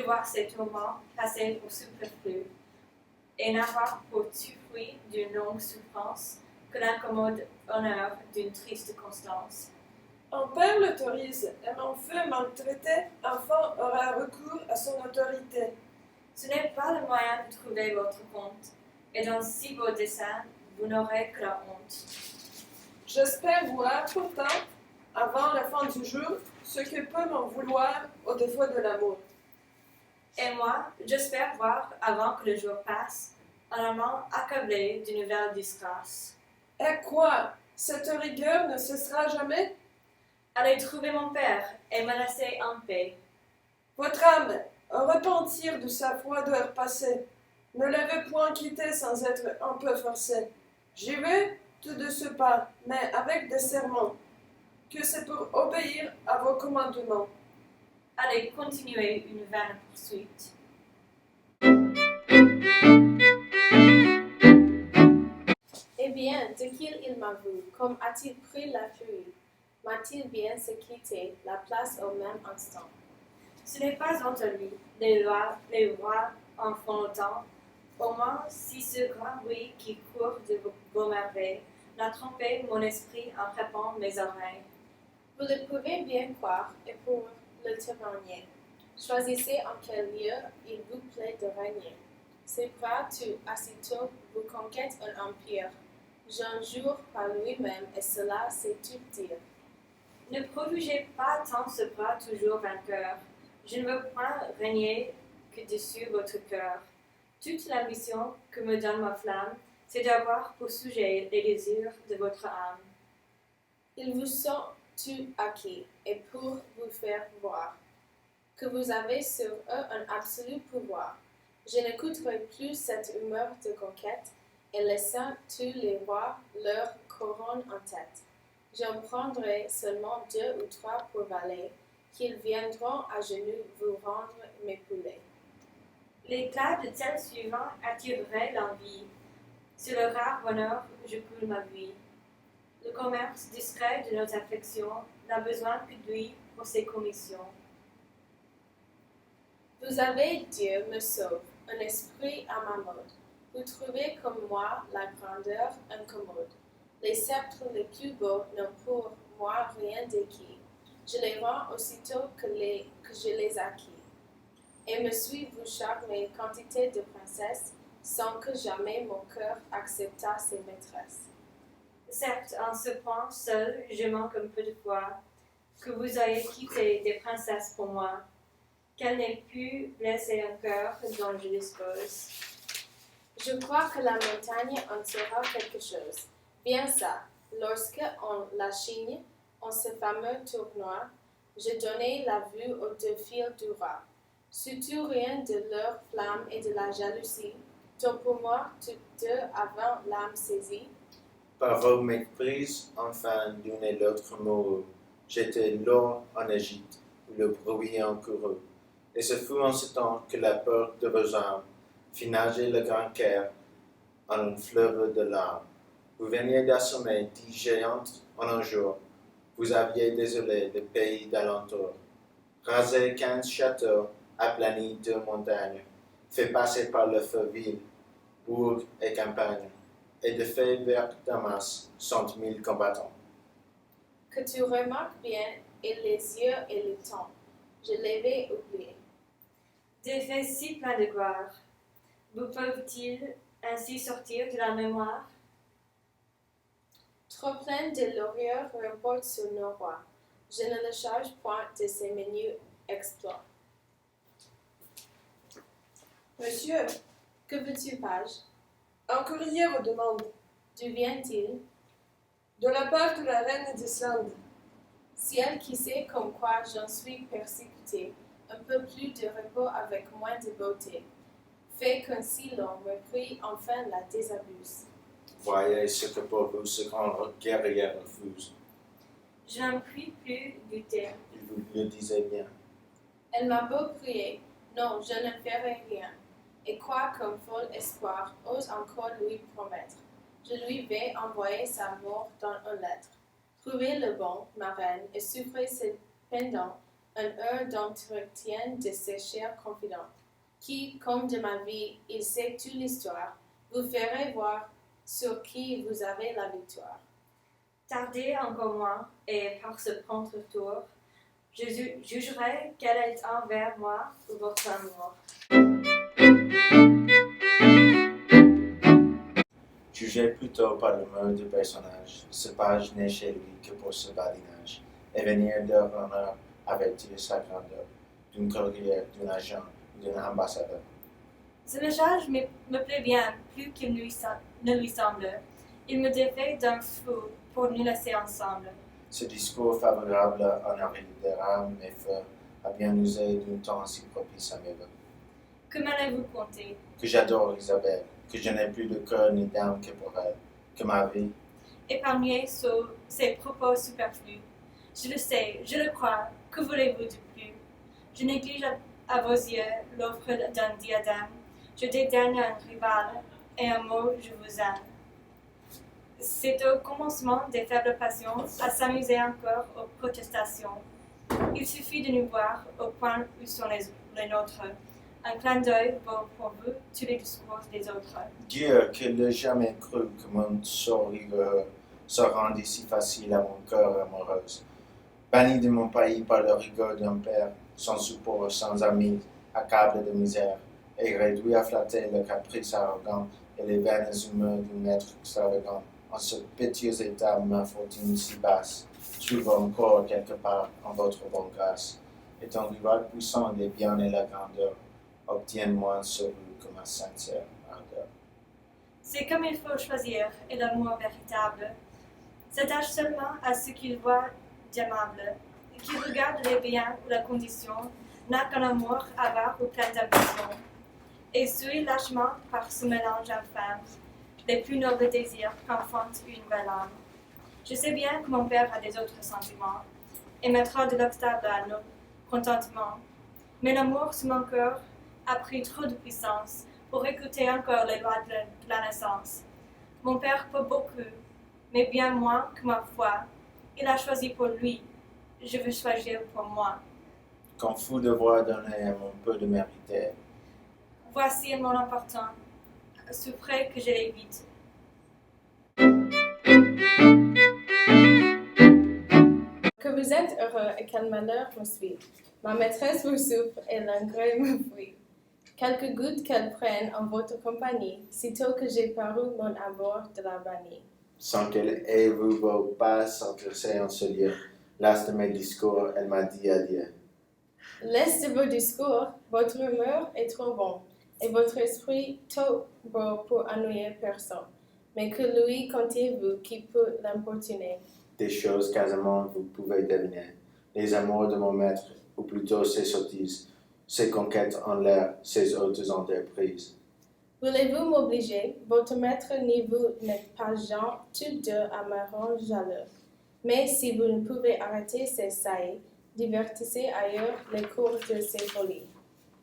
voir ces tourments passer pour superflus, et n'avoir pour tout fruit d'une longue souffrance que l'incommode honneur d'une triste constance. Un père l'autorise, et mon feu maltraité, enfant aura recours à son autorité. Ce n'est pas le moyen de trouver votre compte, et dans si beaux desseins, vous n'aurez que la honte. J'espère voir pourtant, avant la fin du jour, ce que peut m'en vouloir au défaut de l'amour. Et moi, j'espère voir, avant que le jour passe, un amant accablé d'une nouvelle disgrâce. Et quoi? Cette rigueur ne cessera jamais? Allez trouver mon père et me laisser en paix. Votre âme, au repentir de sa froideur passée, ne l'avait point quitté sans être un peu forcée. J'y vais tout de ce pas, mais avec des serments, que c'est pour obéir à vos commandements. Allez continuer une vaine poursuite. Eh bien, de qui il m'a vu, comme a-t-il pris la furie? M'a-t-il bien se quitter la place au même instant? Ce n'est pas entre lui, les rois en font autant. Au moins, si ce grand bruit qui court de vos merveilles n'a trompé mon esprit en frappant mes oreilles. Vous le pouvez bien croire, et pour le témoigner, choisissez en quel lieu il vous plaît de régner. Ses bras, tout aussitôt, vous conquêtent un empire. J'en jure par lui-même, et cela c'est tout dire. Ne protégez pas tant ce bras toujours vainqueur. Je ne veux point régner que dessus votre cœur. Toute l'ambition que me donne ma flamme, c'est d'avoir pour sujet les désirs de votre âme. Ils vous sont tout acquis, et pour vous faire voir que vous avez sur eux un absolu pouvoir. Je n'écouterai plus cette humeur de conquête, et laissant tous les rois leur couronne en tête. J'en prendrai seulement 2 ou 3 pour valets, qu'ils viendront à genoux vous rendre mes poulets. L'éclat de tel suivant attirerait l'envie. Sur le rare bonheur, je coule ma vie. Le commerce discret de nos affections n'a besoin que de lui pour ses commissions. Vous avez, Dieu me sauve, un esprit à ma mode. Vous trouvez comme moi la grandeur incommode. Les sceptres les plus beaux n'ont pour moi rien d'acquis. Je les rends aussitôt que je les acquis. Et me suis-vous charmé quantité de princesses, sans que jamais mon cœur acceptât ses maîtresses. Certes, en ce point seul, je manque un peu de foi, que vous ayez quitté des princesses pour moi, qu'elles n'aient pu blesser un cœur dont je dispose. Je crois que la montagne en sera quelque chose. Bien ça, lorsque on la chigne, en ce fameux tournoi, je donnai la vue aux 2 filles du roi. Sais-tu rien de leur flamme et de la jalousie, dont pour moi toutes 2 avant l'âme saisie? Par vos méprises, enfin, l'une et l'autre mourut. J'étais lors en Égypte, où le bruit en courut. Et ce fut en ce temps que la peur de vos âmes fit nager le grand Caire en un fleuve de larmes. Vous veniez d'assommer 10 géantes en un jour. Vous aviez désolé le pays d'alentour. Rasé 15 châteaux, aplani 2 montagnes, fait passer par le feu ville, bourg et campagne, et de fait vers Damas 100 000 combattants. Que tu remarques bien, et les yeux et le temps, je l'avais oublié. Des faits si pleins de gloire, vous peuvent-ils ainsi sortir de la mémoire? Trop plein de lauriers reporte sur nos rois. Je ne le charge point de ses menus exploits. Monsieur, Que veux-tu, page? un courrier vous demande, D'où vient-il? de la part de la reine d'Islande. Ciel qui sait comme quoi j'en suis persécuté, un peu plus de repos avec moins de beauté. Fait qu'un si long mépris enfin la désabuse. Voyez ce que pour vous ce grand guerrier refuse. Je n'en puis plus lutter. Il vous le disait bien. Elle m'a beau prier, non, je ne ferai rien. Et quoi comme fol espoir ose encore lui promettre. Je lui vais envoyer sa mort dans une lettre. Trouvez le bon, ma reine, et souffrez cependant une heure d'entretien de ses chers confidents, qui, comme de ma vie, il sait toute l'histoire, vous ferez voir sur qui vous avez la victoire. Tardez encore moins, et par ce prompt retour, je jugerai quel est envers moi votre amour. Jugez plutôt par l'humeur du personnage, ce page n'est chez lui que pour ce badinage, et venir d'heure en heure avertir sa grandeur, d'une courrière, d'un agent, d'un ambassadeur. Ce message me plaît bien, plus qu'il ne lui semble. Il me défait d'un fou pour nous laisser ensemble. Ce discours favorable en arrêtera mes feux, a bien usé d'un temps si propice à mes vœux. Que m'allez-vous conter? Que j'adore Isabelle, que je n'ai plus de cœur ni d'âme que pour elle, que ma vie, Épargnez ces propos superflus. Je le sais, je le crois, que voulez-vous de plus? Je néglige à vos yeux l'offre d'un diadème. Je dédaigne un rival, et un mot, je vous aime. C'est au commencement des faibles passions à s'amuser encore aux protestations. Il suffit de nous voir au point où sont les nôtres. Un clin d'œil vaut pour vous tous les discours des autres. Dieu, qu'il n'ait jamais cru que mon sort rigoureux se rendit si facile à mon cœur amoureuse. Banni de mon pays par la rigueur d'un père, sans support, sans amis, accable de misère, et réduit à flatter le caprice arrogant et les vaines humeurs d'un maître extravagant. En ce piteuseux état, ma fortune si basse, trouve encore quelque part en votre bonne grâce. Et ton rival puissant des biens et la grandeur, obtienne moins sur vous que ma sincère ardeur. C'est comme il faut choisir, et l'amour véritable s'attache seulement à ce qu'il voit d'aimable, qui regarde les biens ou la condition, n'a qu'un amour avare ou plein d'ambition, et suit lâchement par ce mélange infâme les plus nobles désirs qu'enfante une belle âme. Je sais bien que mon père a des autres sentiments, et mettra de l'obstacle à nos contentements, mais l'amour sur mon cœur a pris trop de puissance pour écouter encore les lois de la naissance. Mon père peut beaucoup, mais bien moins que ma foi. Il a choisi pour lui, je veux choisir pour moi. Qu'en fou devoir donner à mon peu de mérité, Voici mon important, souffrez que je l'évite. Que vous êtes heureux et quel malheur me suit. Ma maîtresse vous souffre et l'ingré me fuit. Quelques gouttes qu'elle prenne en votre compagnie, sitôt que j'ai paru mon amour de la bannie. sans qu'elle ait vu vos pas s'entraîner en ce lieu. Las de mes discours, elle m'a dit adieu. Laisse de vos discours, votre humeur est trop bon, et votre esprit trop beau pour ennuyer personne. Mais que lui comptez-vous qui peut l'importuner? Des choses quasiment vous pouvez deviner. Les amours de mon maître, ou plutôt ses sottises, ses conquêtes en l'air, ses hautes entreprises. Voulez-vous m'obliger? Votre maître ni vous n'êtes pas gens, tous deux à me rendre jaloux. Mais si vous ne pouvez arrêter ces saillies, divertissez ailleurs les cours de ses folies.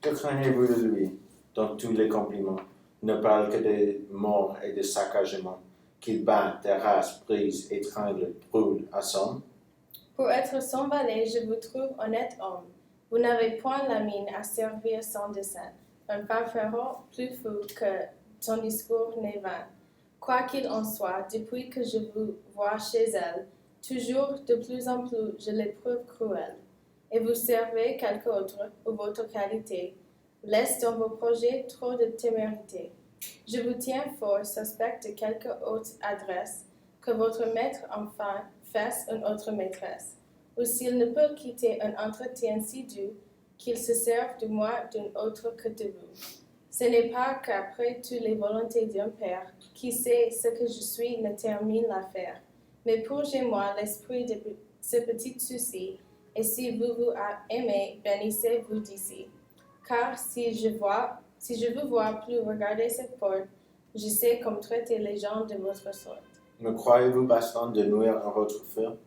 Que craignez-vous de lui, dont tous les compliments ne parlent que de morts et de saccagement, qu'il bat, terrasse, brise, étrangle, brûle, assomme? Pour être son valet, je vous trouve honnête homme. Vous n'avez point la mine à servir sans dessein. Un fanfaron plus fou que son discours n'est vain. Quoi qu'il en soit, depuis que je vous vois chez elle, toujours de plus en plus je l'éprouve cruelle. Et vous servez quelque autre, ou votre qualité, laisse dans vos projets trop de témérité. Je vous tiens fort suspect de quelque haute adresse, que votre maître enfin fasse une autre maîtresse, ou s'il ne peut quitter un entretien si doux, qu'il se serve de moi d'une autre que de vous. Ce n'est pas qu'après toutes les volontés d'un père, qui sait ce que je suis ne termine l'affaire, mais purgez-moi l'esprit de ce petit souci, et si vous vous aimez, bénissez-vous d'ici. Car si je vous vois plus regarder cette porte, je sais comme traiter les gens de votre sorte. Me croyez-vous bastant de nuire à votre feu?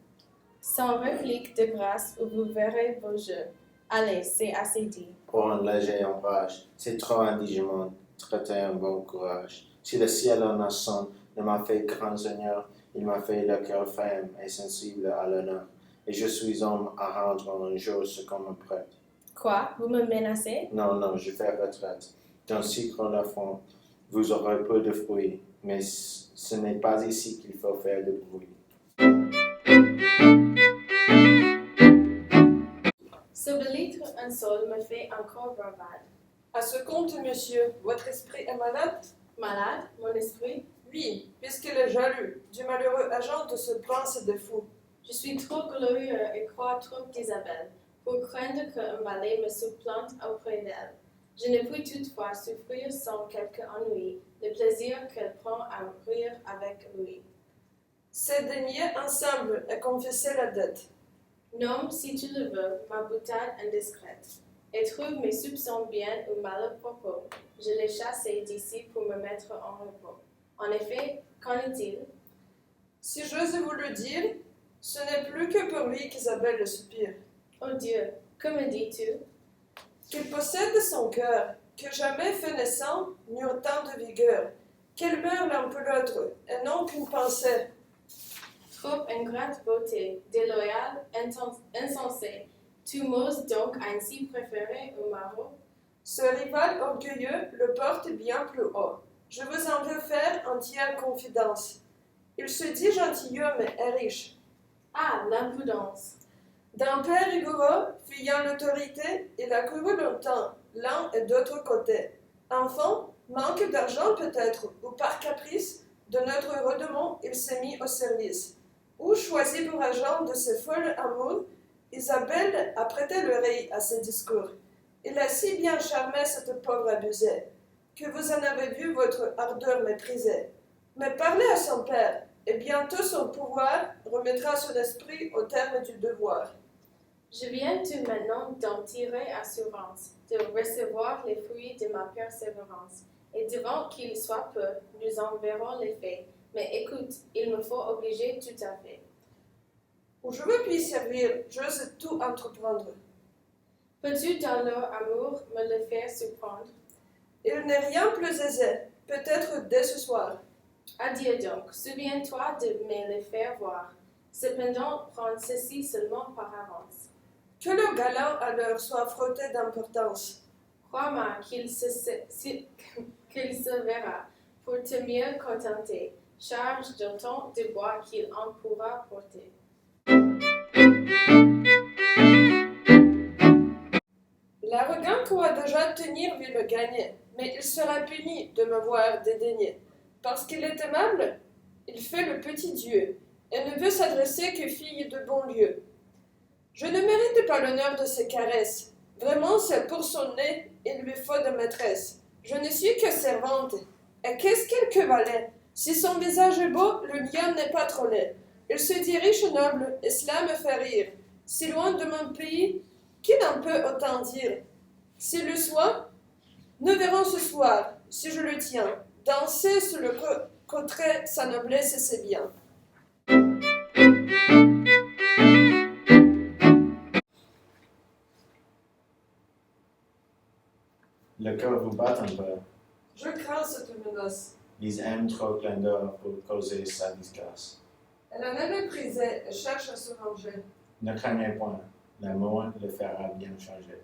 Sans réplique de grâce, où vous verrez vos jeux. Allez, c'est assez dit. Pour un léger ombrage, c'est trop indignement, traiter un bon courage. Si le ciel en naissant ne m'a fait grand seigneur, il m'a fait le cœur ferme et sensible à l'honneur. et je suis homme à rendre un jour ce qu'on me prête. Quoi? Vous me menacez? Non, je fais retraite. Dans 6 chronophones, vous aurez peu de fruits, mais ce n'est pas ici qu'il faut faire de bruit. Ce litre un sol me fait encore bravade. À ce compte, monsieur, votre esprit est malade? Malade, mon esprit? Oui, puisqu'il est jaloux du malheureux agent de ce prince de fou. Je suis trop glorieux et crois trop d'Isabelle pour craindre qu'un balai me supplante auprès d'elle. Je ne puis toutefois souffrir sans quelque ennui le plaisir qu'elle prend à rire avec lui. C'est de nier ensemble et confesser la dette. Nomme, si tu le veux, ma boutade indiscrète, et trouve mes soupçons bien ou mal à propos. Je l'ai chassé d'ici pour me mettre en repos. En effet, qu'en est-il? Si j'ose vous le dire, ce n'est plus que pour lui qu'Isabelle le soupire. Oh Dieu, que me dis-tu? Qu'il possède son cœur, que jamais fait naissant n'eut autant de vigueur, qu'elle meurt l'un pour l'autre, et non qu'une pensée. Trop ingrate beauté, déloyale, insensée, tu m'oses donc ainsi préférer au maraud? Ce rival orgueilleux le porte bien plus haut. Je vous en veux faire entière confidence. Il se dit gentilhomme et riche. Ah, l'impudence! D'un père rigoureux, fuyant l'autorité, il a couru longtemps, l'un et d'autre côté. Enfant, manque d'argent peut-être, ou par caprice, de notre redemont il s'est mis au service. Ou choisi pour agent de ses folles amours, Isabelle a prêté l'oreille à ses discours. Il a si bien charmé cette pauvre abusée, que vous en avez vu votre ardeur méprisée. Mais parlez à son père, et bientôt son pouvoir remettra son esprit au terme du devoir. Je viens tout maintenant d'en tirer assurance, de recevoir les fruits de ma persévérance. Et devant qu'il soit peu, nous en verrons les faits. Mais écoute, il me faut obliger tout à fait. Où je me puis servir, j'ose tout entreprendre. Peux-tu dans leur amour me le faire surprendre? Il n'est rien plus aisé, peut-être dès ce soir. Adieu donc, souviens-toi de me le faire voir. Cependant, prends ceci seulement par avance. Que le galant alors soit frotté d'importance. Crois-moi qu'il se verra, pour te mieux contenter. Charge d'autant de bois qu'il en pourra porter. L'arrogant croit déjà tenir lui le gagner, mais il sera puni de me voir dédaigner. Parce qu'il est aimable, il fait le petit Dieu, et ne veut s'adresser que filles de bon lieu. Je ne mérite pas l'honneur de ses caresses. Vraiment, c'est pour son nez, il lui faut de maîtresse. Je ne suis que servante. Et qu'est-ce qu'elle que valait? Si son visage est beau, le mien n'est pas trop laid. Il se dit riche et noble, et cela me fait rire. Si loin de mon pays, qui n'en peut autant dire? S'il le soit, nous verrons ce soir, si je le tiens, danser sur le côté sa noblesse et ses biens. Le cœur vous bat un peu. Je crains cette menace. Ils aiment trop Clandor pour causer sa disgrâce. Elle en est méprisée et cherche à se venger. Ne craignez point, l'amour le fera bien changer.